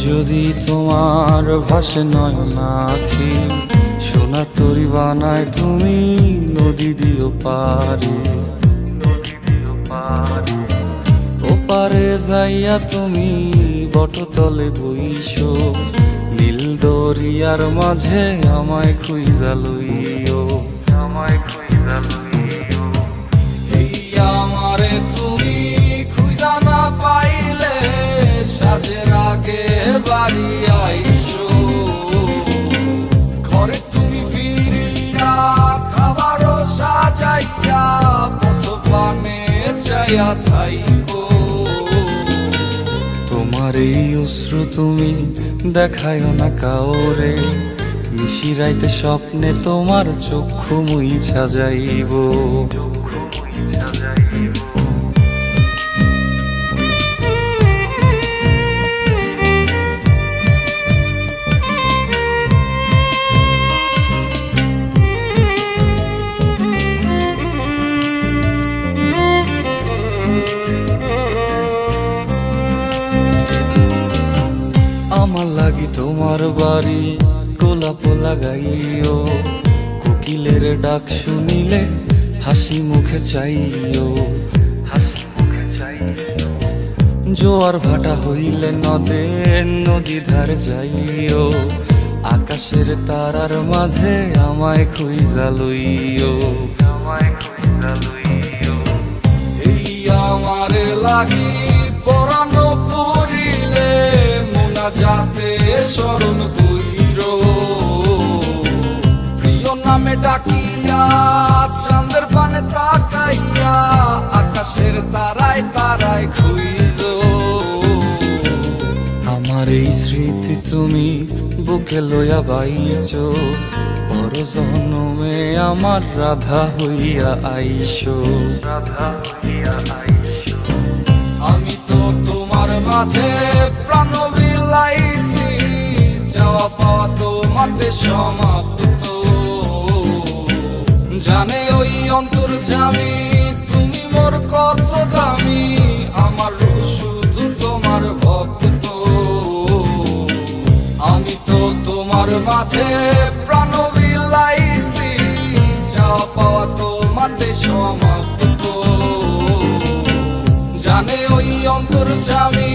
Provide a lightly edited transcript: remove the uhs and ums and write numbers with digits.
যদি তোমার ভাসে নয়ন আঁখি, সোনার তরি বানায় তুমি নদী দিও পারে। ওপারে যাইয়া তুমি বটতলে বইসো, নীল দরিয়ার মাঝে আমায় খুঁজা লইও, আমায় খুঁজা লইও। এই আমারে তুমি খুঁজা না পাইলে সাজের আগে বাড়ি আইসো, ঘরে তুমি ফিরিয়া খাবারও সাজাইয়া পথ পানে চাইয়া থাইকো। তোমার এই অশ্রু তুমি দেখায়ও না কাউরে, নিশিরাইতে স্বপ্নে তোমার চক্ষু মুইছা যাইব। আমার লাগি তোমার বাড়ি গোলাপ লাগাইও, কোকিলের ডাক শুনিলে হাসি মুখে চাইও, হাসি মুখে চাইও। জোয়ার ভাটা হইলে নদে নদী ধারে যাইও, আকাশের তারার মাঝে আমায় খুঁজা লইও, আমায় খুঁজা লইও। এই আমারে লাগি পরানো পড়িলে যাতে স্মরণ কইর, প্রিয় নামে ডাকিয়া চাঁদের পানে তাকাইয়া আকাশের তারায় তারায় খুঁজ। আমার এই স্মৃতি তুমি বুকে লইয়া বাইছো, বড় জনমে আমার রাধা হইয়া আইসো, রাধা হইয়া আইসো। আমি তো তোমার মাঝে প্রাণ বিলাইছি, যাওয়া পাওয়া তোমাতে সমাপ্ত। জানে ওই অন্তর্যামী তুমি মোর কত দামি, আমার রূহ শুধু তোমার ভক্ত। আমি তো তোমার মাঝে প্রাণ বিলাইছি, যাওয়া পাওয়া তোমাতে সমাপ্ত। জানে ওই অন্তর্যামী